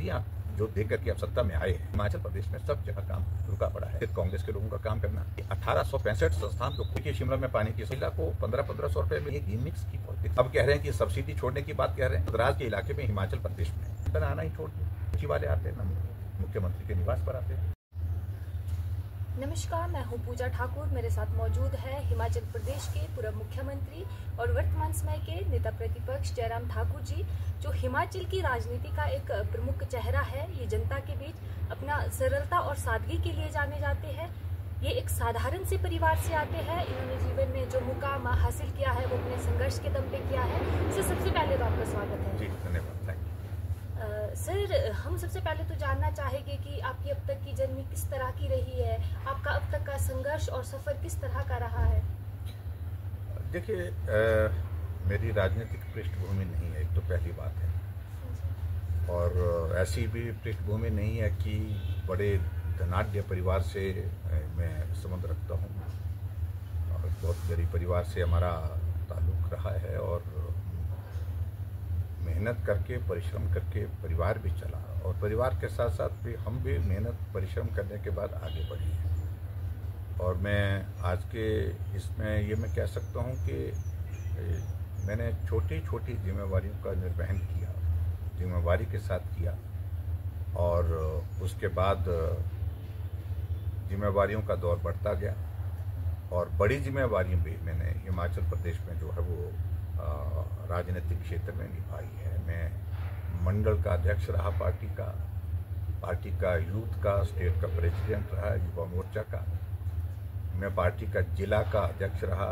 पार्टियां जो देख करके अब सत्ता में आए हैं, हिमाचल प्रदेश में सब जगह काम रुका पड़ा है। सिर्फ कांग्रेस के लोगों का काम करना। 1865 संस्थान जो कि शिमला में पानी की महिला को 1500 रुपए में एक मिक्स की पड़ती। अब कह रहे हैं कि सब्सिडी छोड़ने की बात कह रहे हैं। गुजरात के इलाके में हिमाचल प्रदेश में आना ही छोड़ दिया। सचिवालय आते हैं, मुख्यमंत्री के निवास पर आते हैं। नमस्कार, मैं हूं पूजा ठाकुर। मेरे साथ मौजूद है हिमाचल प्रदेश के पूर्व मुख्यमंत्री और वर्तमान समय के नेता प्रतिपक्ष जयराम ठाकुर जी, जो हिमाचल की राजनीति का एक प्रमुख चेहरा है। ये जनता के बीच अपना सरलता और सादगी के लिए जाने जाते हैं। ये एक साधारण से परिवार से आते हैं। इन्होंने जीवन में जो मुकाम हासिल किया है वो अपने संघर्ष के दम पे किया है। सर, सबसे पहले तो आपका स्वागत है। जी धन्यवाद। सर, हम सबसे पहले तो जानना चाहेंगे कि आपकी अब तक की जर्नी किस तरह की रही है, आपका अब तक का संघर्ष और सफर किस तरह का रहा है। देखिए, मेरी राजनीतिक पृष्ठभूमि नहीं है, एक तो पहली बात है, और ऐसी भी पृष्ठभूमि नहीं है कि बड़े धनाढ्य परिवार से मैं संबंध रखता हूँ, और बहुत गरीब परिवार से हमारा ताल्लुक रहा है, और मेहनत करके परिश्रम करके परिवार भी चला, और परिवार के साथ साथ भी हम भी मेहनत परिश्रम करने के बाद आगे बढ़े हैं। और मैं आज के इसमें ये मैं कह सकता हूँ कि मैंने छोटी छोटी जिम्मेवारियों का निर्वहन किया, जिम्मेवारी के साथ किया, और उसके बाद जिम्मेवारियों का दौर बढ़ता गया, और बड़ी जिम्मेवारियाँ भी मैंने हिमाचल प्रदेश में जो है वो राजनीतिक क्षेत्र में निभाई है। मैं मंडल का अध्यक्ष रहा पार्टी का यूथ का, स्टेट का प्रेसिडेंट रहा, युवा मोर्चा का। मैं पार्टी का जिला का अध्यक्ष रहा,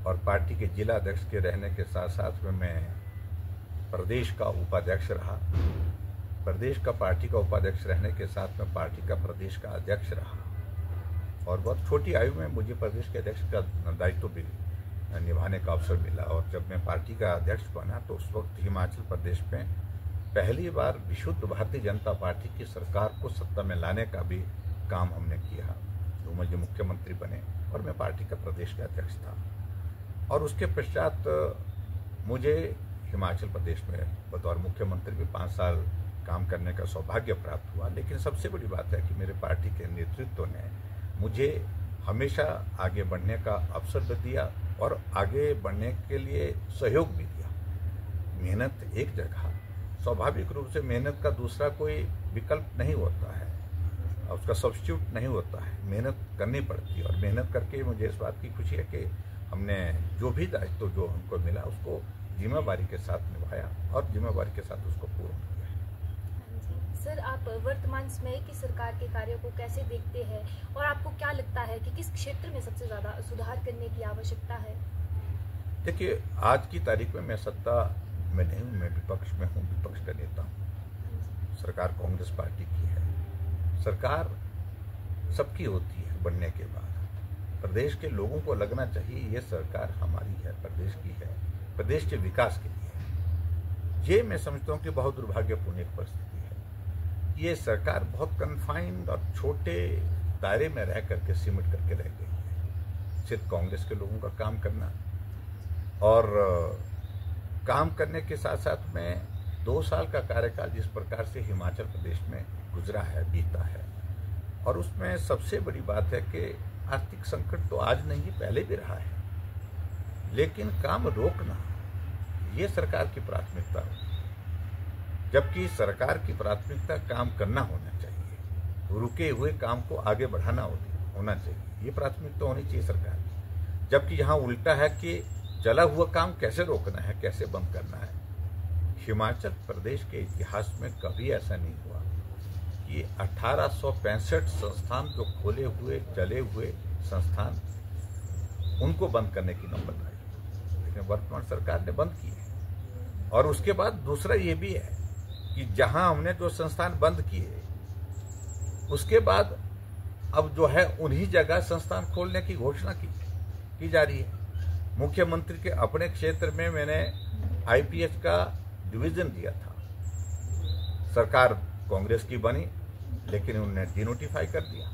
और पार्टी के जिला अध्यक्ष के रहने के साथ साथ में मैं प्रदेश का उपाध्यक्ष रहा। प्रदेश का पार्टी का उपाध्यक्ष रहने के साथ में पार्टी का प्रदेश का अध्यक्ष रहा, और बहुत छोटी आयु में मुझे प्रदेश के अध्यक्ष का दायित्व भी निभाने का अवसर मिला। और जब मैं पार्टी का अध्यक्ष बना तो उस वक्त हिमाचल प्रदेश में पहली बार विशुद्ध भारतीय जनता पार्टी की सरकार को सत्ता में लाने का भी काम हमने किया। तो मुझे मुख्यमंत्री बने और मैं पार्टी का प्रदेश का अध्यक्ष था, और उसके पश्चात मुझे हिमाचल प्रदेश में बतौर मुख्यमंत्री भी 5 साल काम करने का सौभाग्य प्राप्त हुआ। लेकिन सबसे बड़ी बात है कि मेरे पार्टी के नेतृत्व ने मुझे हमेशा आगे बढ़ने का अवसर भी दिया, और आगे बढ़ने के लिए सहयोग भी दिया। मेहनत एक जगह, स्वाभाविक रूप से मेहनत का दूसरा कोई विकल्प नहीं होता है, उसका सब्स्टिट्यूट नहीं होता है। मेहनत करनी पड़ती है, और मेहनत करके मुझे इस बात की खुशी है कि हमने जो भी दायित्व जो हमको मिला उसको जिम्मेवारी के साथ निभाया, और जिम्मेवारी के साथ उसको पूर्ण किया। सर, आप वर्तमान समय की सरकार के कार्यों को कैसे देखते हैं, और आपको क्या लगता है कि किस क्षेत्र में सबसे ज्यादा सुधार करने की आवश्यकता है। देखिए, आज की तारीख में मैं सत्ता में नहीं हूँ, मैं विपक्ष में हूँ, विपक्ष का नेता हूँ। सरकार कांग्रेस पार्टी की है। सरकार सबकी होती है बनने के बाद। प्रदेश के लोगों को लगना चाहिए ये सरकार हमारी है, प्रदेश की है, प्रदेश के विकास के लिए है। ये मैं समझता हूँ कि बहुत दुर्भाग्यपूर्ण एक परिस्थिति है। ये सरकार बहुत कन्फाइंड और छोटे दायरे में रह करके सिमट करके रह गई है। सिर्फ कांग्रेस के लोगों का काम करना, और काम करने के साथ साथ में 2 साल का कार्यकाल जिस प्रकार से हिमाचल प्रदेश में गुजरा है, बीता है, और उसमें सबसे बड़ी बात है कि आर्थिक संकट तो आज नहीं पहले भी रहा है, लेकिन काम रोकना ये सरकार की प्राथमिकता हो, जबकि सरकार की प्राथमिकता काम करना होना चाहिए, रुके हुए काम को आगे बढ़ाना होना चाहिए। ये प्राथमिकता होनी चाहिए सरकार की। जबकि यहाँ उल्टा है कि चला हुआ काम कैसे रोकना है, कैसे बंद करना है। हिमाचल प्रदेश के इतिहास में कभी ऐसा नहीं हुआ कि 1865 संस्थान जो खोले हुए चले हुए संस्थान उनको बंद करने की नौबत आई, लेकिन वर्तमान सरकार ने बंद किए। और उसके बाद दूसरा ये भी है कि जहां हमने जो संस्थान बंद किए, उसके बाद अब जो है उन्हीं जगह संस्थान खोलने की घोषणा की जा रही है। मुख्यमंत्री के अपने क्षेत्र में मैंने आईपीएच का डिवीजन दिया था। सरकार कांग्रेस की बनी, लेकिन उन्होंने डिनोटिफाई कर दिया।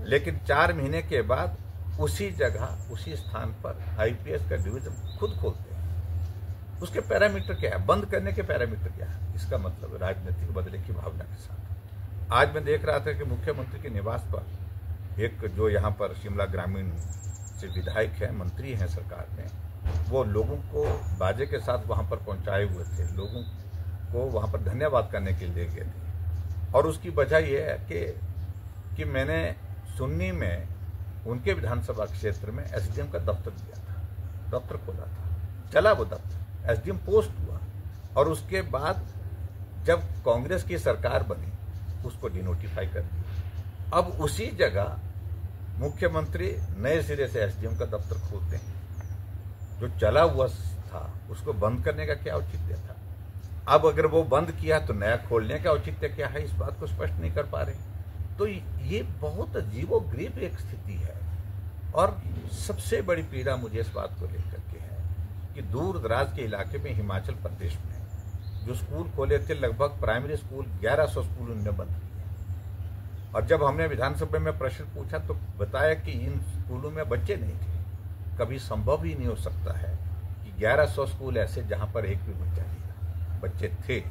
लेकिन 4 महीने के बाद उसी जगह, उसी स्थान पर आईपीएच का डिवीजन खुद खोलते हैं। उसके पैरामीटर क्या है, बंद करने के पैरामीटर क्या है, इसका मतलब राजनीतिक बदले की भावना के साथ। आज मैं देख रहा था कि मुख्यमंत्री के निवास पर एक जो यहाँ पर शिमला ग्रामीण से विधायक हैं, मंत्री हैं सरकार में, वो लोगों को बाजे के साथ वहाँ पर पहुँचाए हुए थे, लोगों को वहाँ पर धन्यवाद करने के लिए गए थे। और उसकी वजह यह है कि मैंने सुन्नी में उनके विधानसभा क्षेत्र में एसडीएम का दफ्तर दिया था, दफ्तर खोला था, चला वो दफ्तर, एसडीएम पोस्ट हुआ, और उसके बाद जब कांग्रेस की सरकार बनी उसको डिनोटिफाई कर दिया। अब उसी जगह मुख्यमंत्री नए सिरे से एसडीएम का दफ्तर खोलते हैं। जो चला हुआ था उसको बंद करने का क्या औचित्य था? अब अगर वो बंद किया तो नया खोलने का औचित्य क्या है, इस बात को स्पष्ट नहीं कर पा रहे। तो ये बहुत अजीबोगरीब एक स्थिति है। और सबसे बड़ी पीड़ा मुझे इस बात को लेकर के है कि दूर दराज के इलाके में हिमाचल प्रदेश में जो स्कूल खोले थे, लगभग प्राइमरी स्कूल 1100 स्कूल उन्होंने बंद किए। और जब हमने विधानसभा में प्रश्न पूछा तो बताया कि इन स्कूलों में बच्चे नहीं थे। कभी संभव ही नहीं हो सकता है कि 1100 स्कूल ऐसे जहां पर एक भी बच्चा नहीं था। बच्चे थे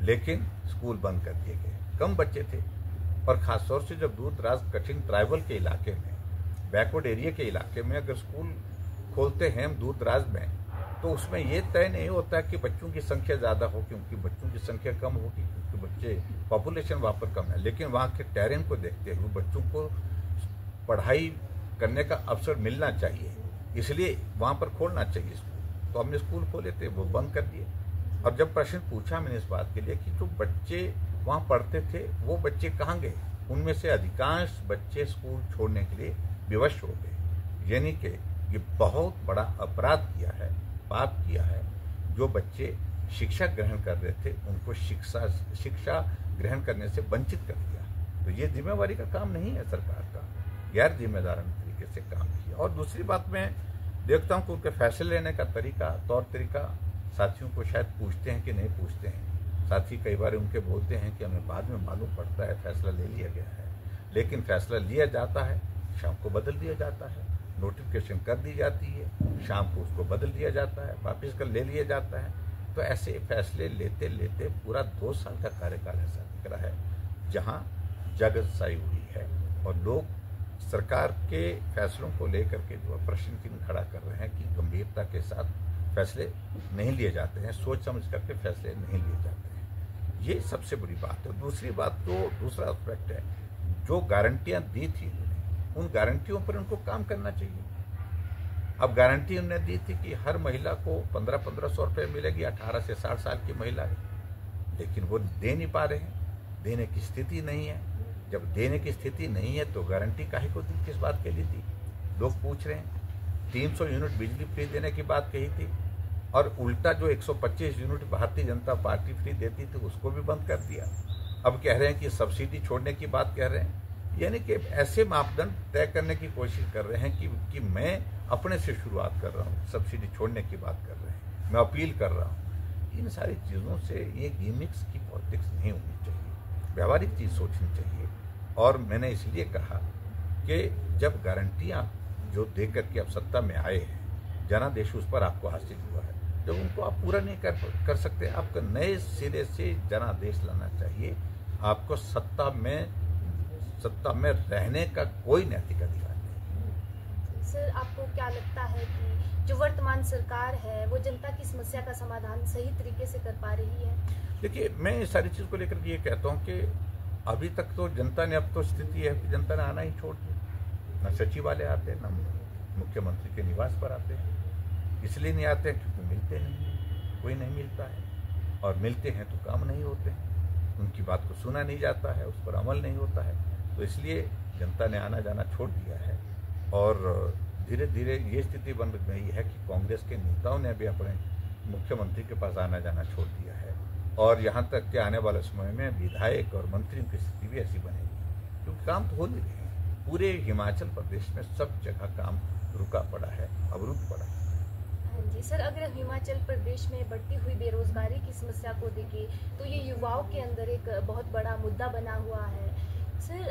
लेकिन स्कूल बंद कर दिए गए, कम बच्चे थे। और खासतौर से जब दूर दराज कठिन ट्राइबल के इलाके में, बैकवर्ड एरिया के इलाके में अगर स्कूल खोलते हैं दूर दराज में, तो उसमें ये तय नहीं होता कि बच्चों की संख्या ज़्यादा हो, क्योंकि बच्चों की संख्या कम होगी क्योंकि बच्चे पॉपुलेशन वहाँ पर कम है। लेकिन वहाँ के टेरेन को देखते हुए बच्चों को पढ़ाई करने का अवसर मिलना चाहिए, इसलिए वहाँ पर खोलना चाहिए स्कूल। तो हमने स्कूल खोले थे, वो बंद कर दिए। और जब प्रश्न पूछा मैंने इस बात के लिए कि जो बच्चे वहाँ पढ़ते थे वो बच्चे कहाँ गए, उनमें से अधिकांश बच्चे स्कूल छोड़ने के लिए विवश हो गए। यानी कि ये बहुत बड़ा अपराध किया है, पाप किया है। जो बच्चे शिक्षा ग्रहण कर रहे थे उनको शिक्षा ग्रहण करने से वंचित कर दिया। तो ये जिम्मेवारी का काम नहीं है सरकार का, गैर जिम्मेदाराना तरीके से काम किया। और दूसरी बात मैं देखता हूँ कि उनके फैसले लेने का तरीका, तौर तरीका साथियों को शायद पूछते हैं कि नहीं पूछते हैं। साथी कई बार उनके बोलते हैं कि हमें बाद में मालूम पड़ता है फैसला ले लिया गया है, लेकिन फैसला लिया जाता है, शाम को बदल दिया जाता है, नोटिफिकेशन कर दी जाती है, शाम को उसको बदल दिया जाता है, वापस कर ले लिया जाता है। तो ऐसे फैसले लेते लेते पूरा 2 साल का कार्यकाल ऐसा दिख रहा है जहां जगतसाई हुई है और लोग सरकार के फैसलों को लेकर के जो प्रश्न चिन्ह खड़ा कर रहे हैं कि गंभीरता के साथ फैसले नहीं लिए जाते हैं, सोच समझ करके फैसले नहीं लिए जाते हैं। ये सबसे बड़ी बात है। दूसरी बात तो दूसरा एस्पेक्ट है, जो गारंटियां दी थी उन गारंटियों पर उनको काम करना चाहिए। अब गारंटी उन्होंने दी थी कि हर महिला को 1500 रुपये मिलेगी, 18 से 60 साल की महिला है, लेकिन वो दे नहीं पा रहे हैं, देने की स्थिति नहीं है। जब देने की स्थिति नहीं है तो गारंटी काहे को दी, किस बात के लिए दी? लोग पूछ रहे हैं। 300 यूनिट बिजली फ्री देने की बात कही थी और उल्टा जो 125 unit Bharatiya Janata party free देती थी उसको भी बंद कर दिया। अब कह रहे हैं कि सब्सिडी छोड़ने की बात कह रहे हैं। यानी कि ऐसे मापदंड तय करने की कोशिश कर रहे हैं कि मैं अपने से शुरुआत कर रहा हूँ, सब्सिडी छोड़ने की बात कर रहे हैं, मैं अपील कर रहा हूँ। इन सारी चीज़ों से ये गिमिक्स की पॉलिटिक्स नहीं होनी चाहिए, व्यवहारिक चीज़ सोचनी चाहिए। और मैंने इसलिए कहा कि जब गारंटियाँ जो दे करके आप सत्ता में आए हैं, जनादेश उस पर आपको हासिल हुआ है, जब उनको आप पूरा नहीं कर सकते, आपको नए सिरे से जनादेश लाना चाहिए। आपको सत्ता में रहने का कोई नैतिक अधिकार नहीं। सर, आपको क्या लगता है कि जो वर्तमान सरकार है वो जनता की समस्या का समाधान सही तरीके से कर पा रही है? देखिए, मैं इस सारी चीज़ को लेकर ये कहता हूँ कि अभी तक तो जनता ने, अब तो स्थिति है कि जनता ने आना ही छोड़ दिया। न सचिवालय आते, न मुख्यमंत्री के निवास पर आते हैं। इसलिए नहीं आते हैं क्योंकि मिलते नहीं, कोई नहीं मिलता है, और मिलते हैं तो काम नहीं होते हैं, उनकी बात को सुना नहीं जाता है, उस पर अमल नहीं होता है। तो इसलिए जनता ने आना जाना छोड़ दिया है और धीरे धीरे ये स्थिति बन गई है कि कांग्रेस के नेताओं ने भी अपने मुख्यमंत्री के पास आना जाना छोड़ दिया है। और यहाँ तक कि आने वाले समय में विधायक और मंत्रियों की स्थिति भी ऐसी बनेगी, क्योंकि काम तो हो नहीं रहे हैं। पूरे हिमाचल प्रदेश में सब जगह काम रुका पड़ा है, अवरुद्ध पड़ा है। हाँ जी सर, अगर हिमाचल प्रदेश में बढ़ती हुई बेरोजगारी की समस्या को देखें तो ये युवाओं के अंदर एक बहुत बड़ा मुद्दा बना हुआ है सर,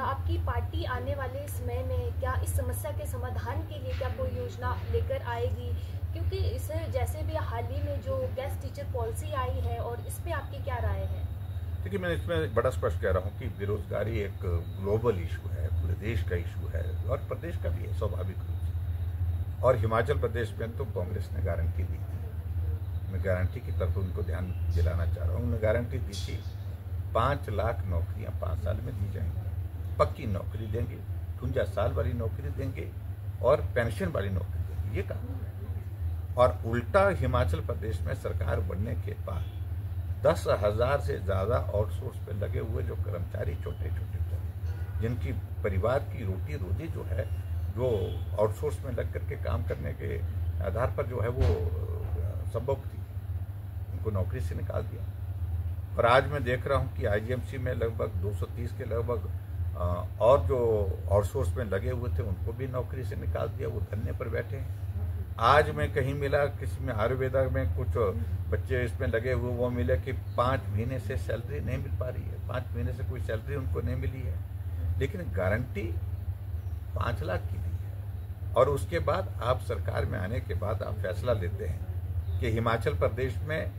आपकी पार्टी आने वाले समय में क्या इस समस्या के समाधान के लिए क्या कोई योजना लेकर आएगी? क्योंकि सर, जैसे भी हाल ही में जो गेस्ट टीचर पॉलिसी आई है, और इस पे आपकी क्या राय है? देखिए, मैं इसमें बड़ा स्पष्ट कह रहा हूँ कि बेरोजगारी एक ग्लोबल इशू है, पूरे देश का इशू है और प्रदेश का भी है स्वाभाविक रूप से। और हिमाचल प्रदेश में तो कांग्रेस ने गारंटी दी थी, मैं गारंटी की तरफ उनको ध्यान दिलाना चाह रहा हूँ। उन्होंने गारंटी दी थी 5 लाख नौकरियां 5 साल में दी जाएंगी, पक्की नौकरी देंगे, 49 साल वाली नौकरी देंगे और पेंशन वाली नौकरी देंगे, ये काम है। और उल्टा हिमाचल प्रदेश में सरकार बनने के बाद 10,000 से ज़्यादा आउटसोर्स पे लगे हुए जो कर्मचारी छोटे छोटे जिनकी परिवार की रोटी रोजी जो है, जो आउटसोर्स में लग करके काम करने के आधार पर जो है वो संभव थी, उनको नौकरी से निकाल दिया। और आज मैं देख रहा हूं कि आईजीएमसी में लगभग 230 के लगभग और जो आउटसोर्स में लगे हुए थे उनको भी नौकरी से निकाल दिया, वो धरने पर बैठे हैं। आज मैं कहीं मिला, किसी में आयुर्वेदा में कुछ बच्चे इसमें लगे हुए, वो मिले कि 5 महीने से सैलरी नहीं मिल पा रही है, 5 महीने से कोई सैलरी उनको नहीं मिली है, लेकिन गारंटी 5 लाख की दी है। और उसके बाद आप सरकार में आने के बाद आप फैसला लेते हैं कि हिमाचल प्रदेश में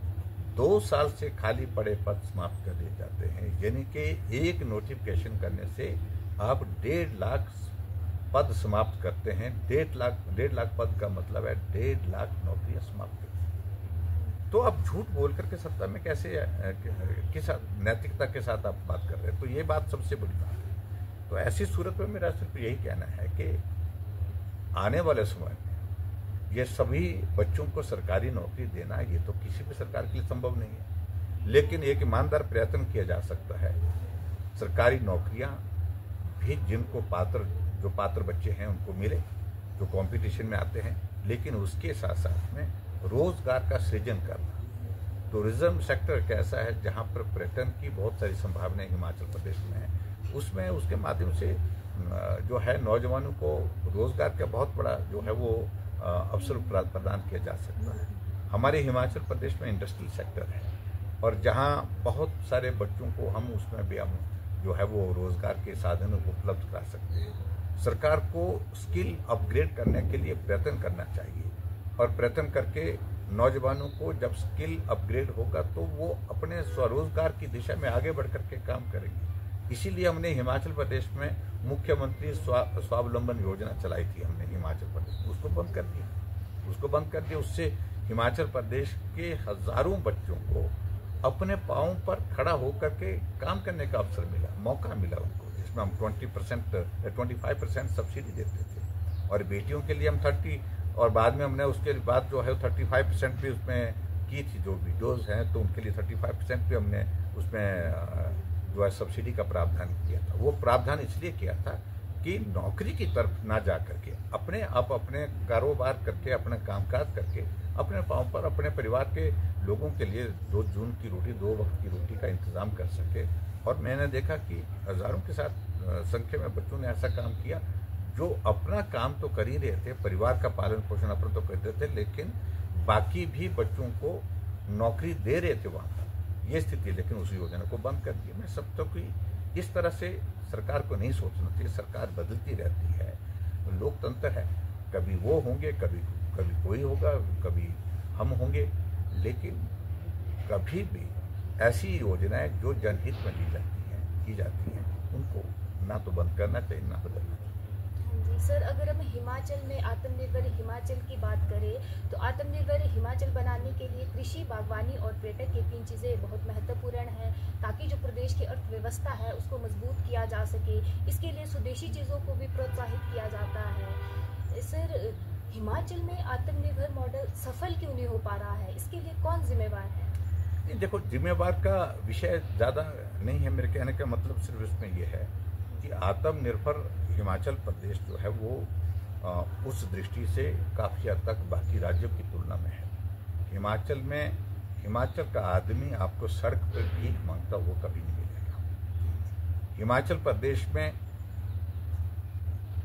2 साल से खाली पड़े पद समाप्त कर दिए जाते हैं, यानी कि एक नोटिफिकेशन करने से आप 1.5 लाख पद समाप्त करते हैं। 1.5 लाख पद का मतलब है 1.5 लाख नौकरियां समाप्त करते हैं। तो आप झूठ बोल करके सत्ता में कैसे, किस नैतिकता के साथ आप बात कर रहे हैं? तो ये बात सबसे बड़ी बात है। तो ऐसी सूरत में मेरा सिर्फ यही कहना है कि आने वाले समय में ये सभी बच्चों को सरकारी नौकरी देना, ये तो किसी भी सरकार के लिए संभव नहीं है, लेकिन एक ईमानदार प्रयत्न किया जा सकता है। सरकारी नौकरियां भी जिनको जो पात्र बच्चे हैं उनको मिले, जो कंपटीशन में आते हैं, लेकिन उसके साथ साथ में रोजगार का सृजन करना। टूरिज्म सेक्टर एक ऐसा है जहां पर पर्यटन की बहुत सारी संभावनाएं हिमाचल प्रदेश में है, उसमें उसके माध्यम से जो है नौजवानों को रोजगार का बहुत बड़ा जो है वो अवसर प्रदान किया जा सकता है। हमारे हिमाचल प्रदेश में इंडस्ट्रियल सेक्टर है और जहां बहुत सारे बच्चों को हम उसमें भी हम जो है वो रोजगार के साधन उपलब्ध करा सकते हैं। सरकार को स्किल अपग्रेड करने के लिए प्रयत्न करना चाहिए और प्रयत्न करके नौजवानों को जब स्किल अपग्रेड होगा तो वो अपने स्वरोजगार की दिशा में आगे बढ़ करके काम करेंगे। इसीलिए हमने हिमाचल प्रदेश में मुख्यमंत्री स्वावलंबन योजना चलाई थी हमने हिमाचल प्रदेश, उसको बंद कर दिया। उससे हिमाचल प्रदेश के हजारों बच्चों को अपने पांव पर खड़ा होकर के काम करने का अवसर मिला, मौका मिला उनको, जिसमें हम 25% सब्सिडी देते थे और बेटियों के लिए हम 30, और बाद में हमने उसके बाद जो है 35% भी उसमें की थी। जो वीडियोज हैं तो उनके लिए 35% भी हमने उसमें जो है सब्सिडी का प्रावधान किया था। वो प्रावधान इसलिए किया था कि नौकरी की तरफ ना जा करके अपने कारोबार करके, अपने कामकाज करके, अपने पांव पर अपने परिवार के लोगों के लिए 2 जून की रोटी, 2 वक्त की रोटी का इंतजाम कर सके। और मैंने देखा कि हजारों के साथ संख्या में बच्चों ने ऐसा काम किया जो अपना काम तो कर ही रहे थे, परिवार का पालन पोषण अपना तो करते थे, लेकिन बाकी भी बच्चों को नौकरी दे रहे थे वहां पर। ये स्थिति, लेकिन उस योजना को बंद कर दिया। मैं सब तो कि इस तरह से सरकार को नहीं सोचना चाहिए। सरकार बदलती रहती है, लोकतंत्र है, कभी वो होंगे, कभी कोई होगा, कभी हम होंगे, लेकिन कभी भी ऐसी योजनाएं जो जनहित में की जाती हैं उनको ना तो बंद करना चाहिए, ना बदलना चाहिए। जी सर, अगर हम हिमाचल में आत्मनिर्भर हिमाचल की बात करें तो आत्मनिर्भर हिमाचल बनाने के लिए कृषि, बागवानी और पर्यटन ये 3 चीज़ें बहुत महत्वपूर्ण हैं, ताकि जो प्रदेश की अर्थव्यवस्था है उसको मजबूत किया जा सके। इसके लिए स्वदेशी चीज़ों को भी प्रोत्साहित किया जाता है। सर, हिमाचल में आत्मनिर्भर मॉडल सफल क्यों नहीं हो पा रहा है? इसके लिए कौन जिम्मेवार है? देखो, जिम्मेवार का विषय ज़्यादा नहीं है। मेरे कहने का मतलब सिर्फ इसमें यह है कि आत्मनिर्भर हिमाचल प्रदेश जो है वो उस दृष्टि से काफ़ी हद तक बाकी राज्यों की तुलना में है। हिमाचल का आदमी आपको सड़क पर भीख मांगता वो कभी नहीं मिलेगा। हिमाचल प्रदेश में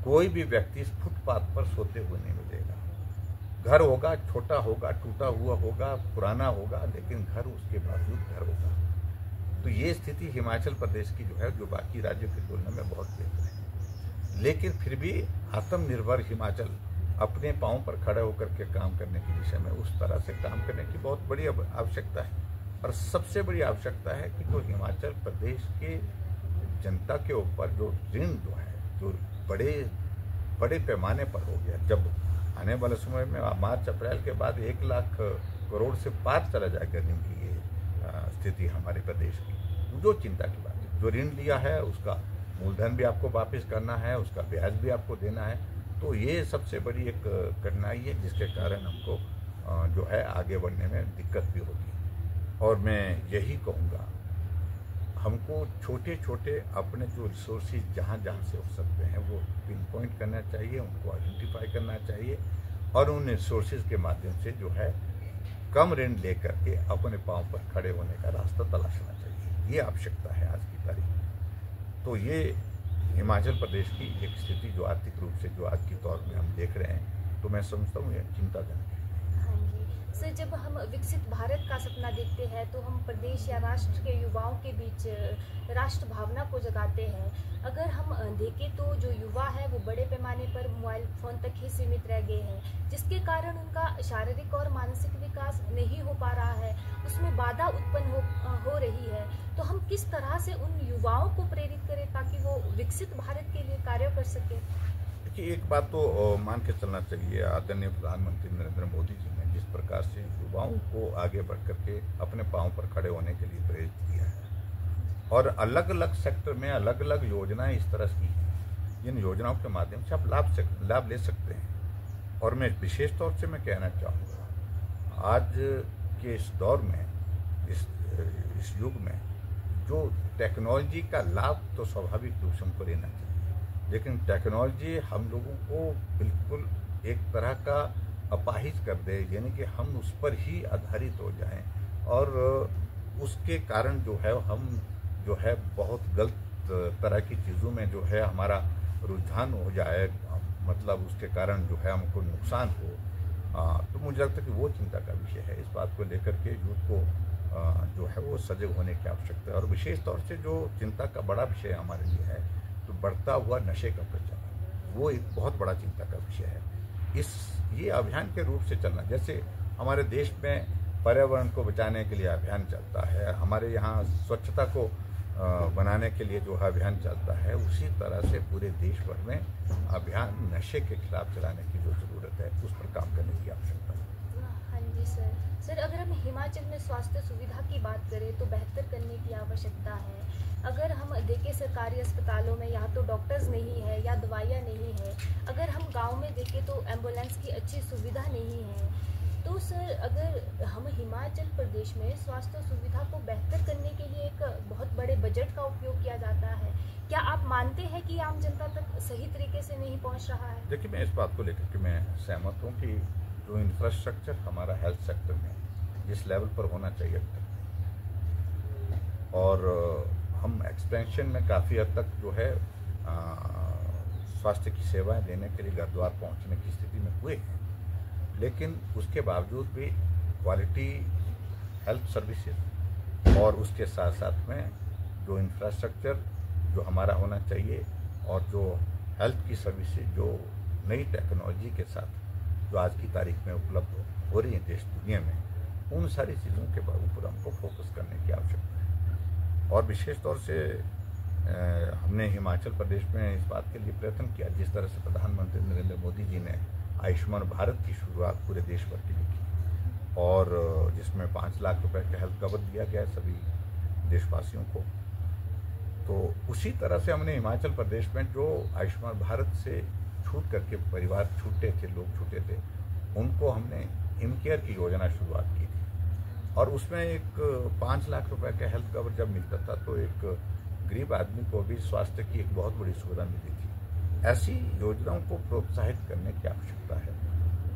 कोई भी व्यक्ति फुटपाथ पर सोते हुए नहीं मिलेगा। घर होगा, छोटा होगा, टूटा हुआ होगा, पुराना होगा, लेकिन घर उसके बावजूद घर होगा। तो ये स्थिति हिमाचल प्रदेश की जो है, जो बाकी राज्यों की तुलना में बहुत बेहतर है। लेकिन फिर भी आत्मनिर्भर हिमाचल अपने पांव पर खड़े होकर के काम करने की दिशा में उस तरह से काम करने की बहुत बड़ी आवश्यकता है। और सबसे बड़ी आवश्यकता है कि जो हिमाचल प्रदेश के जनता के ऊपर जो ऋण जो है, जो बड़े पैमाने पर हो गया, जब आने वाले समय में मार्च अप्रैल के बाद 1 लाख करोड़ से पार चला जाएगा ऋण की ये स्थिति हमारे प्रदेश की, जो चिंता की बात है। जो ऋण लिया है उसका मूलधन भी आपको वापस करना है, उसका ब्याज भी आपको देना है। तो ये सबसे बड़ी एक कठिनाई है जिसके कारण हमको जो है आगे बढ़ने में दिक्कत भी होती है। और मैं यही कहूँगा, हमको छोटे छोटे अपने जो रिसोर्सेज जहाँ से हो सकते हैं वो पिन पॉइंट करना चाहिए, उनको आइडेंटिफाई करना चाहिए और उन रिसोर्सेज के माध्यम से जो है कम ऋण लेकर के अपने पांव पर खड़े होने का रास्ता तलाशना चाहिए। ये आवश्यकता है आज की तारीख में। तो ये हिमाचल प्रदेश की एक स्थिति जो आर्थिक रूप से जो आज के दौर में हम देख रहे हैं, तो मैं समझता हूँ ये चिंताजनक है। सर, जब हम विकसित भारत का सपना देखते हैं तो हम प्रदेश या राष्ट्र के युवाओं के बीच राष्ट्र भावना को जगाते हैं। अगर हम देखें तो जो युवा है वो बड़े पैमाने पर मोबाइल फ़ोन तक ही सीमित रह गए हैं, जिसके कारण उनका शारीरिक और मानसिक विकास नहीं हो पा रहा है, उसमें बाधा उत्पन्न हो रही है। तो हम किस तरह से उन युवाओं को प्रेरित करें ताकि वो विकसित भारत के लिए कार्य कर सकें? देखिए, एक बात तो मान के चलना चाहिए, आदरणीय प्रधानमंत्री नरेंद्र मोदी जी ने जिस प्रकार से युवाओं को आगे बढ़ करके अपने पांव पर खड़े होने के लिए प्रेरित किया है और अलग अलग सेक्टर में अलग अलग योजनाएं इस तरह की हैं, जिन योजनाओं के माध्यम से आप लाभ ले सकते हैं। और मैं विशेष तौर से मैं कहना चाहूँगा, आज के इस दौर में, इस युग में जो टेक्नोलॉजी का लाभ तो स्वाभाविक रूप से हमको लेना चाहिए, लेकिन टेक्नोलॉजी हम लोगों को बिल्कुल एक तरह का अपाहिज कर दे, यानी कि हम उस पर ही आधारित हो जाएं और उसके कारण जो है हम जो है बहुत गलत तरह की चीज़ों में जो है हमारा रुझान हो जाए, मतलब उसके कारण जो है हमको नुकसान हो। तो मुझे लगता है कि वो चिंता का विषय है। इस बात को लेकर के यूथ को जो है वो सजग होने की आवश्यकता है। और विशेष तौर से जो चिंता का बड़ा विषय हमारे लिए है, तो बढ़ता हुआ नशे का प्रचलन, वो एक बहुत बड़ा चिंता का विषय है। ये अभियान के रूप से चलना, जैसे हमारे देश में पर्यावरण को बचाने के लिए अभियान चलता है, हमारे यहाँ स्वच्छता को बनाने के लिए जो अभियान चलता है, उसी तरह से पूरे देश भर में अभियान नशे के खिलाफ चलाने की जो ज़रूरत है, उस पर काम करने की आवश्यकता है। हाँ जी सर, अगर हम हिमाचल में स्वास्थ्य सुविधा की बात करें तो बेहतर करने की आवश्यकता है। अगर हम देखें सरकारी अस्पतालों में या तो डॉक्टर्स नहीं है या दवाइयाँ नहीं है, अगर हम गांव में देखें तो एम्बुलेंस की अच्छी सुविधा नहीं है। तो सर, अगर हम हिमाचल प्रदेश में स्वास्थ्य सुविधा को बेहतर करने के लिए एक बहुत बड़े बजट का उपयोग किया जाता है, क्या आप मानते हैं कि आम जनता तक सही तरीके से नहीं पहुँच रहा है? देखिए, मैं इस बात को लेकर के मैं सहमत हूँ कि जो इंफ्रास्ट्रक्चर हमारा हेल्थ सेक्टर में जिस लेवल पर होना चाहिए अब तक, और हम एक्सपेंशन में काफ़ी हद तक जो है स्वास्थ्य की सेवाएं देने के लिए घर द्वार पहुँचने की स्थिति में हुए हैं, लेकिन उसके बावजूद भी क्वालिटी हेल्थ सर्विसेज और उसके साथ साथ में जो इंफ्रास्ट्रक्चर जो हमारा होना चाहिए और जो हेल्थ की सर्विसेज जो नई टेक्नोलॉजी के साथ जो आज की तारीख में उपलब्ध हो रही है देश दुनिया में, उन सारी चीज़ों के ऊपर हमको फोकस करने की आवश्यकता है। और विशेष तौर से हमने हिमाचल प्रदेश में इस बात के लिए प्रयत्न किया, जिस तरह से प्रधानमंत्री नरेंद्र मोदी जी ने आयुष्मान भारत की शुरुआत पूरे देश भर के लिए की और जिसमें 5 लाख रुपए का हेल्थ कवर दिया गया है सभी देशवासियों को। तो उसी तरह से हमने हिमाचल प्रदेश में जो आयुष्मान भारत से छूट करके परिवार छूटे थे, लोग छूटे थे, उनको हमने हिमकेयर की योजना शुरुआत की थी और उसमें एक 5 लाख रुपए का हेल्थ कवर जब मिलता था तो एक गरीब आदमी को भी स्वास्थ्य की एक बहुत बड़ी सुविधा मिली थी। ऐसी योजनाओं को प्रोत्साहित करने की आवश्यकता है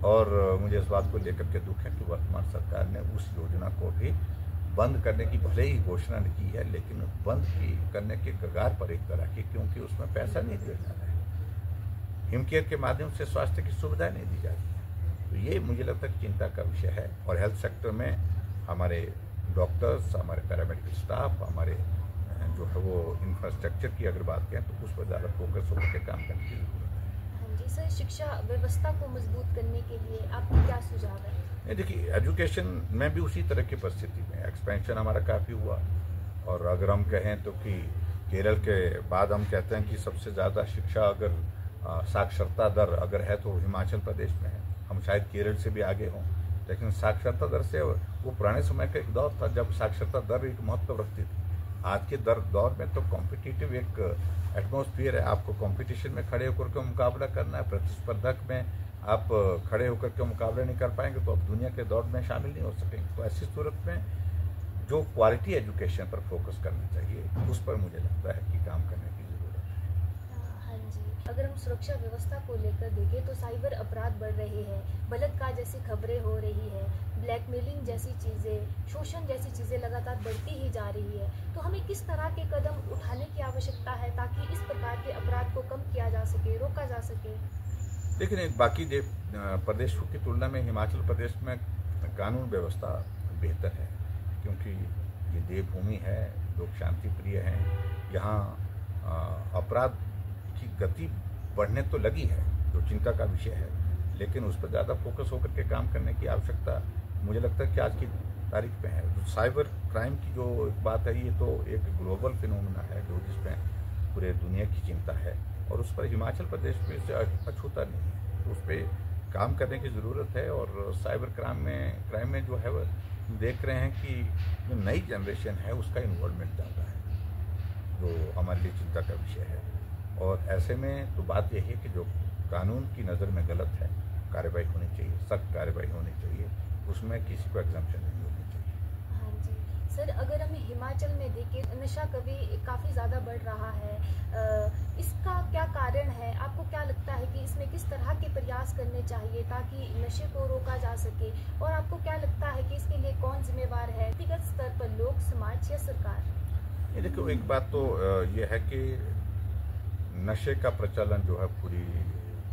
और मुझे इस बात को लेकर के दुख है कि वर्तमान सरकार ने उस योजना को भी बंद करने की भले ही घोषणा की है, लेकिन बंद करने के कगार पर एक तरह की, क्योंकि उसमें पैसा नहीं दिया जा रहा है, हिमकेयर के माध्यम से स्वास्थ्य की सुविधाएं नहीं दी जा रही है। तो ये मुझे लगता है चिंता का विषय है और हेल्थ सेक्टर में हमारे डॉक्टर्स, हमारे पैरामेडिकल स्टाफ, हमारे जो है वो इंफ्रास्ट्रक्चर की अगर बात करें तो उस पर ज़्यादा फोकस होकर के काम करने की जरूरत है। हाँ जी सर, शिक्षा व्यवस्था को मजबूत करने के लिए आपका क्या सुझाव है? नहीं, देखिए एजुकेशन में भी उसी तरह की परिस्थिति में एक्सपेंशन हमारा काफ़ी हुआ, और अगर हम कहें तो कि केरल के बाद हम कहते हैं कि सबसे ज़्यादा शिक्षा अगर साक्षरता दर अगर है तो हिमाचल प्रदेश में है। हम शायद केरल से भी आगे हों, लेकिन साक्षरता दर से वो पुराने समय का एक दौर था जब साक्षरता दर एक महत्व रखती थी। आज के दौर में तो कॉम्पिटिटिव एक एटमॉस्फेयर है, आपको कंपटीशन में खड़े होकर के मुकाबला करना है, प्रतिस्पर्धक में आप खड़े होकर के मुकाबला नहीं कर पाएंगे तो आप दुनिया के दौर में शामिल नहीं हो सकेंगे। तो ऐसी सूरत में जो क्वालिटी एजुकेशन पर फोकस करना चाहिए उस पर मुझे लगता है कि काम करने की जरूरत है। हाँ जी, अगर हम सुरक्षा व्यवस्था को लेकर देखें तो साइबर अपराध बढ़ रहे हैं, बलात्कार जैसी खबरें हो रही है, ब्लैकमेलिंग जैसी चीज़ें, शोषण जैसी चीज़ें लगातार बढ़ती ही जा रही है। तो हमें किस तरह के कदम उठाने की आवश्यकता है ताकि इस प्रकार के अपराध को कम किया जा सके, रोका जा सके? लेकिन बाकी प्रदेशों की तुलना में हिमाचल प्रदेश में कानून व्यवस्था बेहतर है, क्योंकि ये देवभूमि है, लोग शांति प्रिय हैं। यहाँ अपराध की गति बढ़ने तो लगी है, जो चिंता का विषय है, लेकिन उस पर ज़्यादा फोकस होकर के काम करने की आवश्यकता मुझे लगता है कि आज की तारीख में है। जो साइबर क्राइम की जो बात है, ये तो एक ग्लोबल फिनोमेना है जो जिसमें पूरे दुनिया की चिंता है, और उस पर हिमाचल प्रदेश में से अछूता नहीं है। तो उस पर काम करने की ज़रूरत है। और साइबर क्राइम में जो है वो देख रहे हैं कि जो नई जनरेशन है उसका इन्वॉल्वमेंट ज़्यादा है, जो हमारे लिए चिंता का विषय है। और ऐसे में तो बात यही है कि जो कानून की नज़र में गलत है, कार्रवाई होनी चाहिए, सख्त कार्रवाई होनी चाहिए, उसमें किसी को एग्जम्पशन नहीं होनी चाहिए। हाँ जी सर, अगर हम हिमाचल में देखें नशा काफ़ी ज़्यादा बढ़ रहा है, इसका क्या कारण है? आपको क्या लगता है कि इसमें किस तरह के प्रयास करने चाहिए ताकि नशे को रोका जा सके? और आपको क्या लगता है कि इसके लिए कौन जिम्मेवार है, व्यक्तिगत स्तर पर लोग, समाज या सरकार? ये देखो, एक बात तो ये है कि नशे का प्रचलन जो है पूरी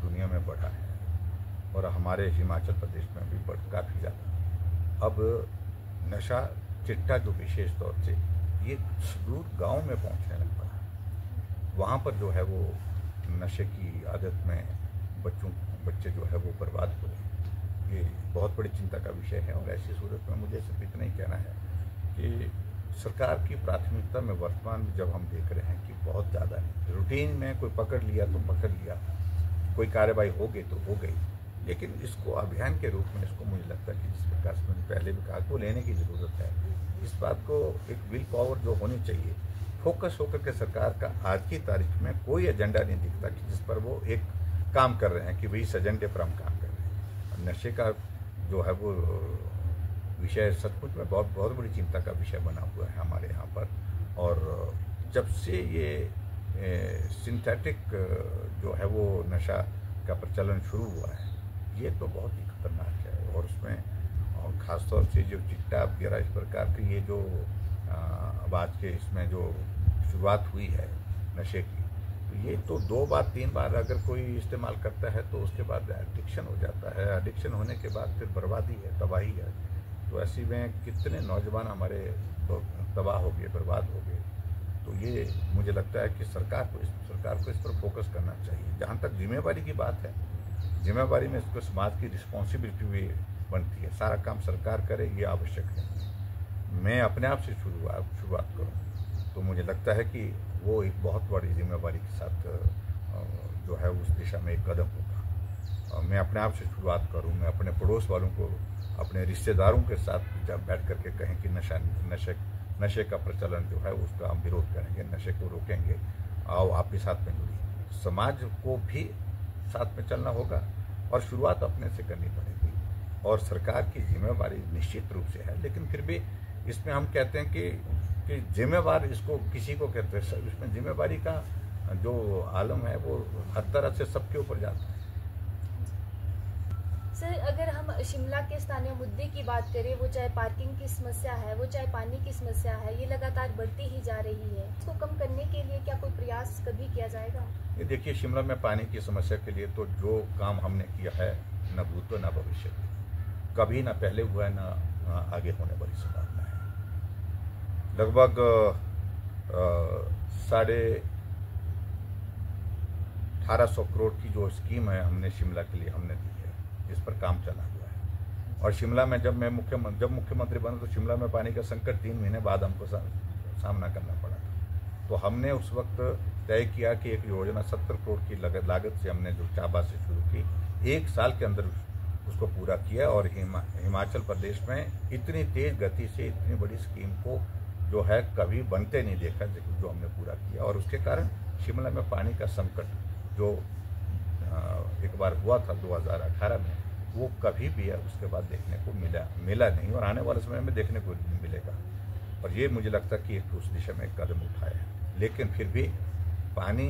दुनिया में बढ़ा है, और हमारे हिमाचल प्रदेश में भी काफ़ी ज़्यादा। अब नशा चिट्टा जो विशेष तौर से ये दूर गांव में पहुंचने लग पड़ा है। वहाँ पर जो है वो नशे की आदत में बच्चे जो है वो बर्बाद हो रहे हैं। ये बहुत बड़ी चिंता का विषय है। और ऐसी सूरत में मुझे सिर्फ इतना ही कहना है कि सरकार की प्राथमिकता में वर्तमान में जब हम देख रहे हैं कि बहुत ज़्यादा है, रूटीन में कोई पकड़ लिया तो पकड़ लिया, कोई कार्रवाई हो गई तो हो गई, लेकिन इसको अभियान के रूप में इसको मुझे लगता है कि जिस प्रकार से मैंने पहले भी कहा को लेने की ज़रूरत है। इस बात को एक विल पावर जो होनी चाहिए, फोकस होकर के सरकार का आज की तारीख में कोई एजेंडा नहीं दिखता कि जिस पर वो एक काम कर रहे हैं कि भाई इस एजेंडे पर हम काम कर रहे हैं। नशे का जो है वो विषय सचमुच में बहुत बड़ी चिंता का विषय बना हुआ है हमारे यहाँ पर। और जब से ये सिंथेटिक जो है वो नशा का प्रचलन शुरू हुआ है, ये तो बहुत ही खतरनाक है। और उसमें ख़ासतौर से जो चिट्टा वगैरह इस प्रकार की ये जो अब आज के इसमें जो शुरुआत हुई है नशे की, तो ये तो 2 बार 3 बार अगर कोई इस्तेमाल करता है तो उसके बाद एडिक्शन हो जाता है। एडिक्शन होने के बाद फिर बर्बादी है, तबाही है। तो ऐसी में कितने नौजवान हमारे तबाह हो गए, बर्बाद हो गए। तो ये मुझे लगता है कि सरकार को इस पर फोकस करना चाहिए। जहाँ तक जिम्मेवारी की बात है, जिम्मेवारी में इसको समाज की रिस्पॉन्सिबिलिटी भी बनती है। सारा काम सरकार करे ये आवश्यक है। मैं अपने आप से शुरुआत करूँ तो मुझे लगता है कि वो एक बहुत बड़ी जिम्मेवारी के साथ जो है उस दिशा में एक कदम होगा। मैं अपने आप से शुरुआत करूँ, मैं अपने पड़ोस वालों को, अपने रिश्तेदारों के साथ जब बैठ करके कहें कि नशे का प्रचलन जो है उसका हम विरोध करेंगे, नशे को रोकेंगे, आओ आप भी साथ में जुड़िए। समाज को भी साथ में चलना होगा और शुरुआत अपने से करनी पड़ेगी। और सरकार की जिम्मेवारी निश्चित रूप से है, लेकिन फिर भी इसमें हम कहते हैं कि जिम्मेवार इसको किसी को कहते हैं, इसमें जिम्मेवारी का जो आलम है वो हर तरह से सबके ऊपर जाता है। सर, अगर हम शिमला के स्थानीय मुद्दे की बात करें, वो चाहे पार्किंग की समस्या है, वो चाहे पानी की समस्या है, ये लगातार बढ़ती ही जा रही है। इसको कम करने के लिए क्या कोई प्रयास कभी किया जाएगा? ये देखिए, शिमला में पानी की समस्या के लिए तो जो काम हमने किया है न भूत न भविष्य, कभी ना पहले हुआ है न आगे होने वाली संभावना है। लगभग 1850 करोड़ की जो स्कीम है हमने शिमला के लिए हमने दी है, जिस पर काम चला हुआ है। और शिमला में जब मुख्यमंत्री बना तो शिमला में पानी का संकट 3 महीने बाद हमको सामना करना पड़ा था। तो हमने उस वक्त तय किया कि एक योजना 70 करोड़ की लागत से हमने जो चाबा से शुरू की, 1 साल के अंदर उसको पूरा किया। और हिमाचल प्रदेश में इतनी तेज गति से इतनी बड़ी स्कीम को जो है कभी बनते नहीं देखा, जो हमने पूरा किया। और उसके कारण शिमला में पानी का संकट जो एक बार हुआ था 2018 में, वो कभी भी उसके बाद देखने को मिला नहीं और आने वाले समय में देखने को नहीं मिलेगा। और ये मुझे लगता है कि एक उस दिशा में एक कदम उठाया है। लेकिन फिर भी पानी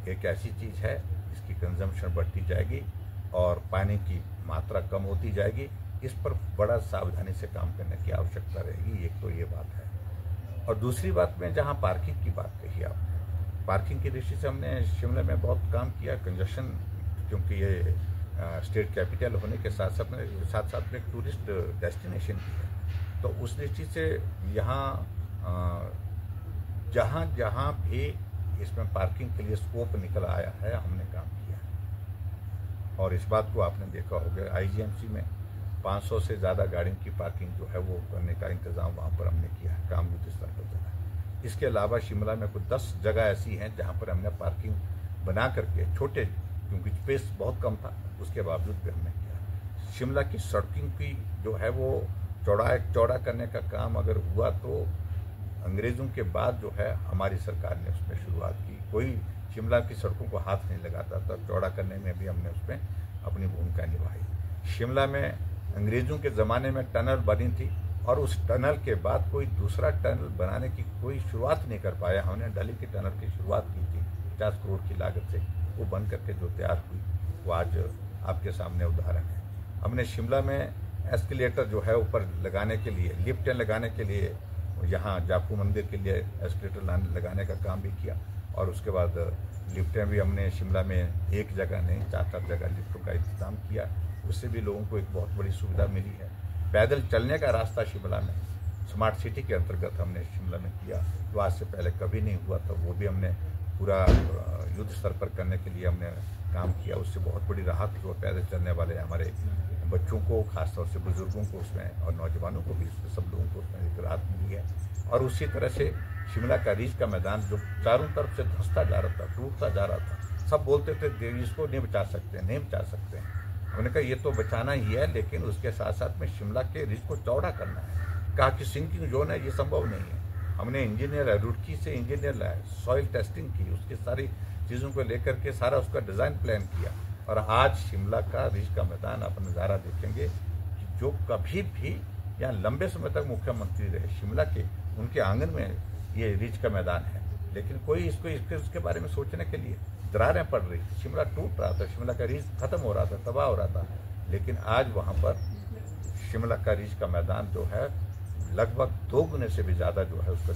एक ऐसी चीज़ है जिसकी कंजम्पशन बढ़ती जाएगी और पानी की मात्रा कम होती जाएगी। इस पर बड़ा सावधानी से काम करने की आवश्यकता रहेगी। एक तो ये बात है। और दूसरी बात में जहाँ पार्किंग की बात कही आपने, पार्किंग की दृष्टि से हमने शिमला में बहुत काम किया। कंजक्शन, क्योंकि ये स्टेट कैपिटल होने के साथ साथ में एक टूरिस्ट डेस्टिनेशन भी है, तो उस दृष्टि से यहाँ जहाँ जहाँ भी इसमें पार्किंग के लिए स्कोप निकल आया है हमने काम किया है। और इस बात को आपने देखा होगा, IGMC में 500 से ज़्यादा गाड़ियों की पार्किंग जो है वो करने का इंतज़ाम वहाँ पर हमने किया है, काम युद्ध स्तर पर चला है। इसके अलावा शिमला में कुछ 10 जगह ऐसी हैं जहाँ पर हमने पार्किंग बना करके छोटे, क्योंकि स्पेस बहुत कम था, उसके बावजूद भी हमने किया। शिमला की सड़कों की जो है वो चौड़ा करने का काम अगर हुआ तो अंग्रेज़ों के बाद जो है हमारी सरकार ने उसमें शुरुआत की। कोई शिमला की सड़कों को हाथ नहीं लगाता था, चौड़ा करने में भी हमने उसमें अपनी भूमिका निभाई। शिमला में अंग्रेज़ों के ज़माने में टनल बनी थी और उस टनल के बाद कोई दूसरा टनल बनाने की कोई शुरुआत नहीं कर पाया। हमने डली की टनल की शुरुआत की थी 50 करोड़ की लागत से, वो बन करके जो तैयार हुई वो आज आपके सामने उदाहरण है। हमने शिमला में एस्केलेटर जो है ऊपर लगाने के लिए, लिफ्टें लगाने के लिए, यहाँ जापू मंदिर के लिए एस्केलेटर लगाने का काम भी किया। और उसके बाद लिफ्टें भी हमने शिमला में एक जगह नहीं 4-4 जगह लिफ्टों का इंतजाम किया। उससे भी लोगों को एक बहुत बड़ी सुविधा मिली है। पैदल चलने का रास्ता शिमला में स्मार्ट सिटी के अंतर्गत हमने शिमला में किया, जो आज से पहले कभी नहीं हुआ था। वो भी हमने पूरा युद्ध स्तर पर करने के लिए हमने काम किया। उससे बहुत बड़ी राहत जो पैदल चलने वाले हमारे बच्चों को, खासतौर से बुजुर्गों को उसमें और नौजवानों को भी, सब लोगों को उसमें एक राहत मिली है। और उसी तरह से शिमला का रीच का मैदान जो चारों तरफ से धंसता जा रहा था, टूटता जा रहा था, सब बोलते थे इसको नहीं बचा सकते, नहीं बचा सकते हैं। हमने कहा ये तो बचाना ही है, लेकिन उसके साथ साथ में शिमला के रीच को चौड़ा करना है। कहा कि सिंकिंग जोन है, ये संभव नहीं है। हमने इंजीनियर रुड़की से इंजीनियर लाए, सॉइल टेस्टिंग की, उसकी सारी चीज़ों को लेकर के सारा उसका डिज़ाइन प्लान किया। और आज शिमला का रीच का मैदान आप नज़ारा देखेंगे कि जो कभी भी यहाँ लंबे समय तक मुख्यमंत्री रहे शिमला के, उनके आंगन में ये रीच का मैदान है, लेकिन कोई इसके बारे में सोचने के लिए दरारें पड़ रही थी। शिमला टूट रहा था, शिमला का रीच खत्म हो रहा था, तबाह हो रहा था। लेकिन आज वहाँ पर शिमला का रीच का मैदान जो है लगभग 2 गुने से भी ज़्यादा जो है उसका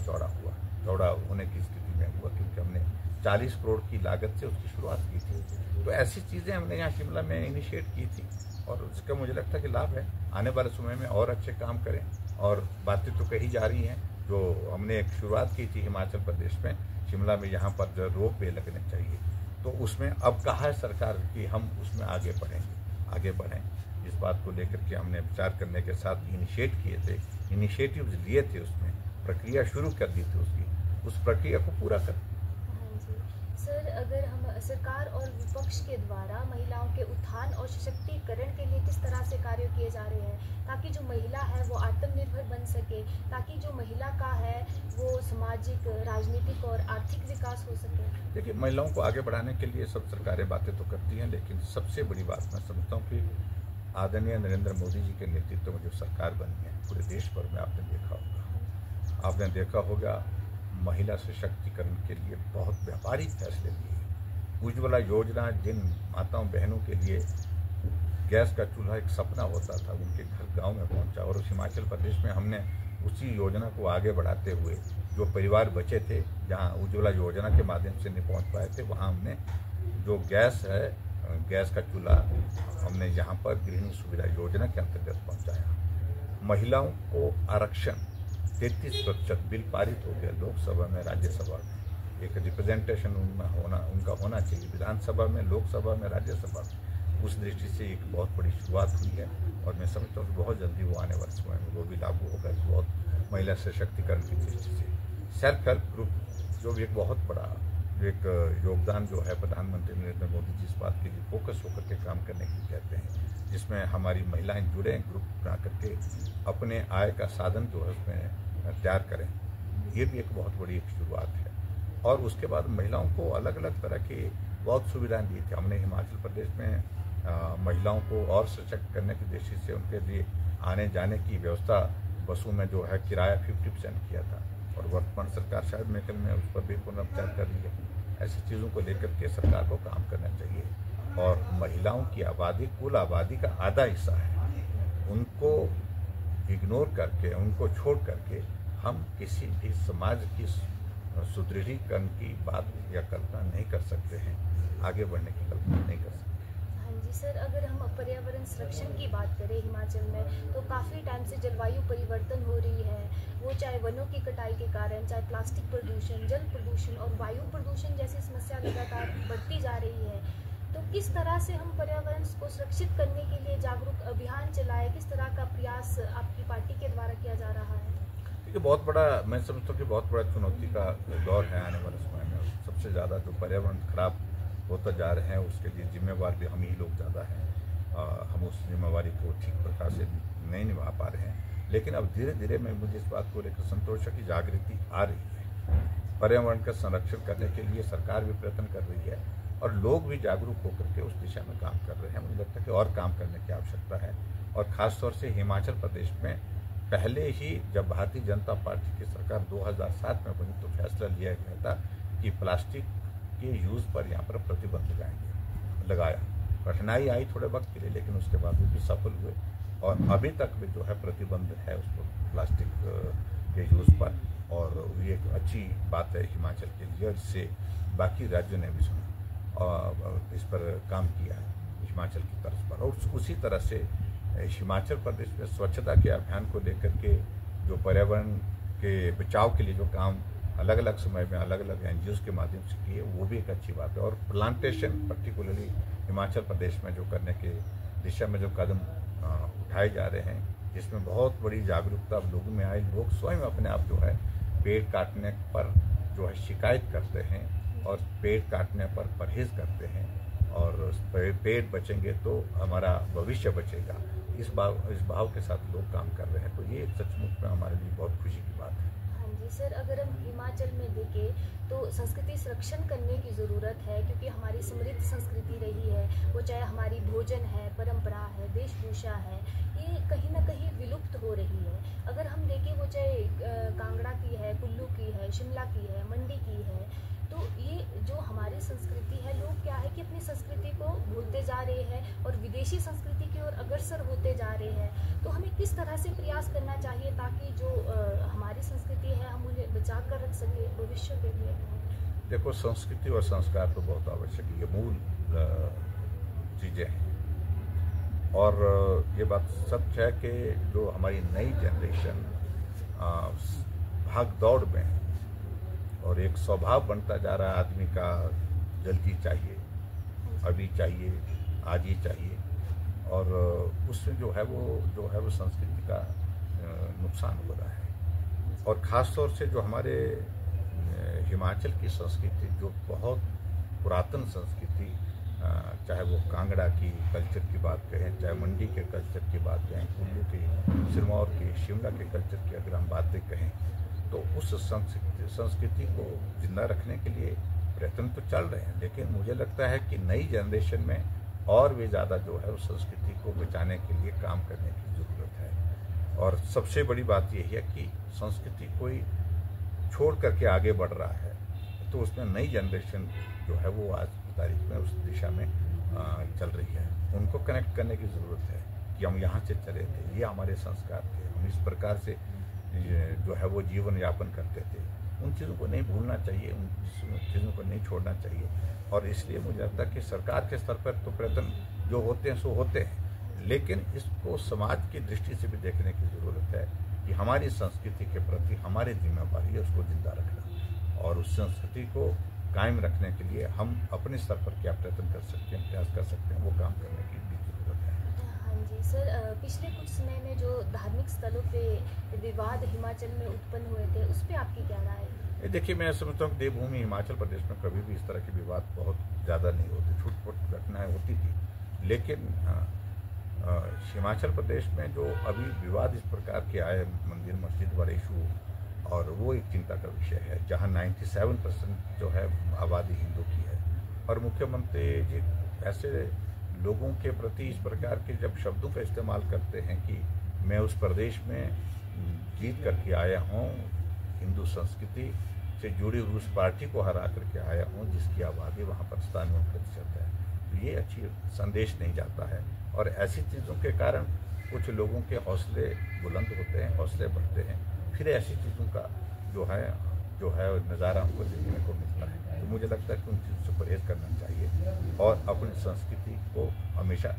चौड़ा होने की स्थिति में हुआ, क्योंकि हमने 40 करोड़ की लागत से उसकी शुरुआत की थी। तो ऐसी चीज़ें हमने यहाँ शिमला में इनिशिएट की थी और उसका मुझे लगता है कि लाभ है। आने वाले समय में और अच्छे काम करें। और बातें तो कही जा रही हैं, जो हमने एक शुरुआत की थी हिमाचल प्रदेश में, शिमला में यहाँ पर जो रोप वे लगने चाहिए, तो उसमें अब कहा है सरकार कि हम उसमें आगे बढ़ें। इस बात को लेकर के हमने विचार करने के साथ इनिशिएटिव्स लिए थे, उसमें प्रक्रिया शुरू कर दी थी, उस प्रक्रिया को पूरा कर। सर, अगर हम सरकार और विपक्ष के द्वारा महिलाओं के उत्थान और सशक्तिकरण के लिए किस तरह से कार्य किए जा रहे हैं ताकि जो महिला है वो आत्मनिर्भर बन सके, ताकि जो महिला का है वो सामाजिक, राजनीतिक और आर्थिक विकास हो सके? देखिए, महिलाओं को आगे बढ़ाने के लिए सब सरकारें बातें तो करती हैं, लेकिन सबसे बड़ी बात मैं समझता हूँ कि आदरणीय नरेंद्र मोदी जी के नेतृत्व में जो सरकार बनी है पूरे देश भर में, आपने देखा होगा महिला सशक्तिकरण के लिए बहुत व्यापारिक फैसले लिए। उज्ज्वला योजना जिन माताओं बहनों के लिए गैस का चूल्हा एक सपना होता था, उनके घर गांव में पहुंचा। और उस हिमाचल प्रदेश में हमने उसी योजना को आगे बढ़ाते हुए जो परिवार बचे थे, जहां उज्ज्वला योजना के माध्यम से नहीं पहुंच पाए थे, वहां हमने जो गैस का चूल्हा हमने यहाँ पर गृहिणी सुविधा योजना के अंतर्गत पहुँचाया। महिलाओं को आरक्षण 33% बिल पारित हो गया लोकसभा में, राज्यसभा में। एक रिप्रेजेंटेशन उनका होना चाहिए विधानसभा में, लोकसभा में, राज्यसभा में। उस दृष्टि से एक बहुत बड़ी शुरुआत हुई है और मैं समझता हूँ कि बहुत जल्दी वो आने वाले समय में वो भी लागू होगा। बहुत महिला सशक्तिकरण की दृष्टि से सेल्फ हेल्प ग्रुप जो भी एक बहुत बड़ा एक योगदान जो है प्रधानमंत्री नरेंद्र मोदी जी इस बात के लिए फोकस होकर के काम करने की कहते हैं, जिसमें हमारी महिलाएं जुड़े ग्रुप बना करके अपने आय का साधन जो है उसमें तैयार करें। ये भी एक बहुत बड़ी एक शुरुआत है। और उसके बाद महिलाओं को अलग अलग तरह की बहुत सुविधाएं दी थी हमने। हिमाचल प्रदेश में महिलाओं को और सशक्त करने की दृष्टि से उनके लिए आने जाने की व्यवस्था, बसों में जो है किराया 50% किया था और वर्तमान सरकार शायद मेरे ख्याल में उस पर भी पुनर्विचार कर रही है। ऐसी चीज़ों को लेकर के सरकार को काम करना चाहिए। और महिलाओं की आबादी कुल आबादी का आधा हिस्सा है, उनको इग्नोर करके, उनको छोड़ करके हम किसी भी समाज की सुदृढ़ीकरण की बात या कल्पना नहीं कर सकते हैं, आगे बढ़ने की कल्पना नहीं कर सकते। हाँ जी सर, अगर हम पर्यावरण संरक्षण की बात करें हिमाचल में, तो काफ़ी टाइम से जलवायु परिवर्तन हो रही है, वो चाहे वनों की कटाई के कारण, चाहे प्लास्टिक प्रदूषण, जल प्रदूषण और वायु प्रदूषण जैसी समस्या लगातार बढ़ती जा रही है। तो किस तरह से हम पर्यावरण को सुरक्षित करने के लिए जागरूक अभियान चलाएं, किस तरह का प्रयास आपकी पार्टी के द्वारा किया जा रहा है? देखिए, बहुत बड़ा, मैं समझता हूँ कि बहुत बड़ा चुनौती का दौर है आने वाले समय में। सबसे ज़्यादा जो पर्यावरण खराब होता जा रहे हैं उसके लिए जिम्मेवार भी हम ही लोग ज़्यादा हैं। हम उस जिम्मेवारी को ठीक प्रकार से नहीं निभा पा रहे हैं। लेकिन अब धीरे धीरे मैं मुझे इस बात को लेकर संतोष है कि जागृति आ रही है। पर्यावरण का संरक्षण करने के लिए सरकार भी प्रयत्न कर रही है और लोग भी जागरूक होकर के उस दिशा में काम कर रहे हैं। मुझे लगता है कि और काम करने की आवश्यकता है। और ख़ासतौर से हिमाचल प्रदेश में पहले ही जब भारतीय जनता पार्टी की सरकार 2007 में बनी तो फैसला लिया गया था कि प्लास्टिक के यूज़ पर यहाँ पर प्रतिबंध लगाया। कठिनाई आई थोड़े वक्त के लिए, लेकिन उसके बाद भी सफल हुए और अभी तक भी जो है प्रतिबंध है उस पर, प्लास्टिक के यूज़ पर। और ये एक अच्छी बात है हिमाचल के लिए, जिससे बाकी राज्यों ने भी सुना और इस पर काम किया है हिमाचल की तर्ज पर। और उसी तरह से हिमाचल प्रदेश में स्वच्छता के अभियान को लेकर के जो पर्यावरण के बचाव के लिए जो काम अलग अलग समय में अलग अलग NGOs के माध्यम से किए, वो भी एक अच्छी बात है। और प्लांटेशन पर्टिकुलरली हिमाचल प्रदेश में जो करने के दिशा में जो कदम उठाए जा रहे हैं, जिसमें बहुत बड़ी जागरूकता लोगों में आई। लोग स्वयं अपने आप जो है पेड़ काटने पर जो है शिकायत करते हैं और पेड़ काटने पर परहेज करते हैं। और पेड़ बचेंगे तो हमारा भविष्य बचेगा, इस भाव के साथ लोग काम कर रहे हैं। तो ये सचमुच में हमारे लिए बहुत खुशी की बात है। हाँ जी सर, अगर हम हिमाचल में देखें तो संस्कृति संरक्षण करने की ज़रूरत है, क्योंकि हमारी समृद्ध संस्कृति रही है। वो चाहे हमारी भोजन है, परंपरा है, वेशभूषा है, ये कहीं ना कहीं विलुप्त हो रही है। अगर हम देखें वो चाहे कांगड़ा की है, कुल्लू की है, शिमला की है, मंडी की है, तो ये जो हमारी संस्कृति है, लोग क्या है कि अपनी संस्कृति को भूलते जा रहे हैं और विदेशी संस्कृति की ओर अग्रसर होते जा रहे हैं। तो हमें किस तरह से प्रयास करना चाहिए ताकि जो हमारी संस्कृति है हम उन्हें बचा कर रख सके भविष्य के लिए? देखो, संस्कृति और संस्कार तो बहुत आवश्यक है, ये मूल चीज़ें हैं। और ये बात सच है कि जो हमारी नई जनरेशन भाग दौड़ में है और एक स्वभाव बनता जा रहा है आदमी का, जल्दी चाहिए, अभी चाहिए, आज ही चाहिए, और उसमें जो है वो संस्कृति का नुकसान हो रहा है। और ख़ास तौर से जो हमारे हिमाचल की संस्कृति जो बहुत पुरातन संस्कृति, चाहे वो कांगड़ा की कल्चर की बात कहें, चाहे मंडी के कल्चर की बात कहें, कुल्लू की, सिरमौर की, शिमला के कल्चर की अगर हम बातें कहें, तो उस संस्कृति को जिंदा रखने के लिए प्रयत्न तो चल रहे हैं। लेकिन मुझे लगता है कि नई जनरेशन में और भी ज़्यादा जो है उस संस्कृति को बचाने के लिए काम करने की ज़रूरत है। और सबसे बड़ी बात यही है कि संस्कृति कोई छोड़ करके आगे बढ़ रहा है तो उसमें नई जनरेशन जो है वो आज की तारीख में उस दिशा में चल रही है। उनको कनेक्ट करने की ज़रूरत है कि हम यहाँ से चले थे, ये हमारे संस्कार थे, हम इस प्रकार से जो है वो जीवन यापन करते थे। उन चीज़ों को नहीं भूलना चाहिए, उन चीज़ों को नहीं छोड़ना चाहिए। और इसलिए मुझे लगता है कि सरकार के स्तर पर तो प्रयत्न जो होते हैं सो होते हैं, लेकिन इसको समाज की दृष्टि से भी देखने की ज़रूरत है कि हमारी संस्कृति के प्रति हमारी जिम्मेवारी है उसको जिंदा रखना, और उस संस्कृति को कायम रखने के लिए हम अपने स्तर पर क्या प्रयत्न कर सकते हैं, प्रयास कर सकते हैं, वो काम करने की भी जरूरत है। हाँ जी सर, पिछले कुछ समय में जो धार्मिक स्थलों पे विवाद हिमाचल में उत्पन्न हुए थे, उस पर आपकी क्या राय है? देखिए, मैं समझता हूँ कि देवभूमि हिमाचल प्रदेश में कभी भी इस तरह के विवाद बहुत ज़्यादा नहीं होते, छूट-फूट घटनाएं होती थी, लेकिन हिमाचल प्रदेश में जो अभी विवाद इस प्रकार के आए मंदिर मस्जिद वाले इशू, और वो एक चिंता का विषय है, जहाँ 97% जो है आबादी हिंदू की है, और मुख्यमंत्री जी ऐसे लोगों के प्रति इस प्रकार के जब शब्दों का इस्तेमाल करते हैं कि मैं उस प्रदेश में जीत करके आया हूँ, हिंदू संस्कृति से जुड़ी हुई उस पार्टी को हरा करके आया हूँ जिसकी आबादी वहाँ पर 97% है, तो ये अच्छी संदेश नहीं जाता है। और ऐसी चीज़ों के कारण कुछ लोगों के हौसले बुलंद होते हैं, हौसले बढ़ते हैं, फिर ऐसी चीज़ों का जो है नज़ारा हमको देखने को मिलता है। तो मुझे लगता है कि उन चीज़ों से परहेज करना चाहिए और अपनी संस्कृति को हमेशा,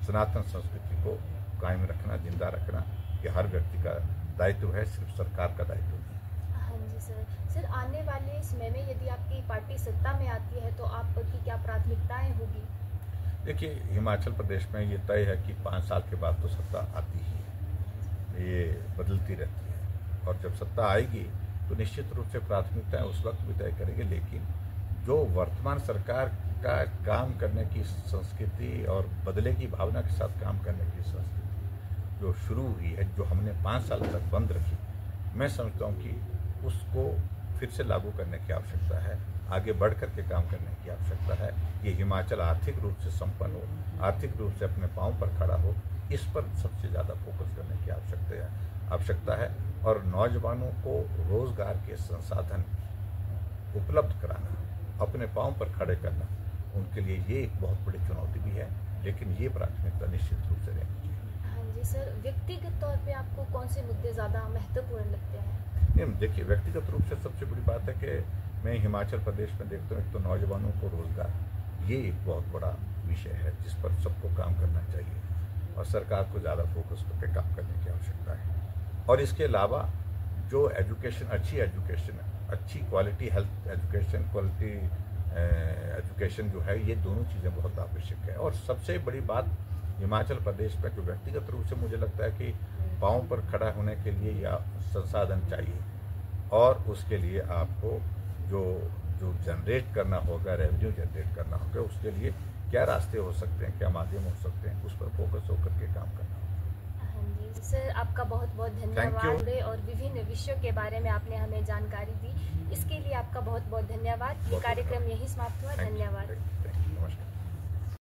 सनातन संस्कृति को कायम रखना, जिंदा रखना, कि हर व्यक्ति का दायित्व है, सिर्फ सरकार का दायित्व नहीं। हाँ जी सर, आने वाले समय में यदि आपकी पार्टी सत्ता में आती है तो आपकी क्या प्राथमिकताएं होगी? देखिए, हिमाचल प्रदेश में ये तय है कि 5 साल के बाद तो सत्ता आती ही है, ये बदलती रहती है, और जब सत्ता आएगी तो निश्चित रूप से प्राथमिकताएं उस वक्त भी तय करेंगे, लेकिन जो वर्तमान सरकार का काम करने की संस्कृति और बदले की भावना के साथ काम करने की संस्कृति जो शुरू हुई है, जो हमने 5 साल तक बंद रखी, मैं समझता हूँ कि उसको फिर से लागू करने की आवश्यकता है, आगे बढ़ कर के काम करने की आवश्यकता है। ये हिमाचल आर्थिक रूप से संपन्न हो, आर्थिक रूप से अपने पांव पर खड़ा हो, इस पर सबसे ज़्यादा फोकस करने की आवश्यकता है, और नौजवानों को रोजगार के संसाधन उपलब्ध कराना, अपने पांव पर खड़े करना, उनके लिए ये एक बहुत बड़ी चुनौती भी है, लेकिन ये प्राथमिकता निश्चित रूप से रहनी चाहिए। हाँ जी सर, व्यक्तिगत तौर पे आपको कौन से मुद्दे ज़्यादा महत्वपूर्ण लगते हैं? देखिए, व्यक्तिगत रूप से सबसे बड़ी बात है कि मैं हिमाचल प्रदेश में देखता हूँ, एक तो नौजवानों को रोजगार, ये एक बहुत बड़ा विषय है जिस पर सबको काम करना चाहिए, और सरकार को ज़्यादा फोकस करके काम करने की आवश्यकता है। और इसके अलावा जो एजुकेशन, अच्छी quality health education, quality education जो है, ये दोनों चीज़ें बहुत आवश्यक है। और सबसे बड़ी बात हिमाचल प्रदेश में जो व्यक्तिगत रूप से मुझे लगता है कि पाँव पर खड़ा होने के लिए या संसाधन चाहिए, और उसके लिए आपको जो जनरेट करना होगा, रेवेन्यू जनरेट करना होगा, उसके लिए क्या रास्ते हो सकते हैं, क्या माध्यम हो सकते हैं, उस पर फोकस होकर के काम करना होगा। हाँ जी सर, आपका बहुत बहुत धन्यवाद, और विभिन्न विषयों के बारे में आपने हमें जानकारी दी, इसके लिए आपका बहुत बहुत धन्यवाद। ये कार्यक्रम यहीं समाप्त हुआ। धन्यवाद।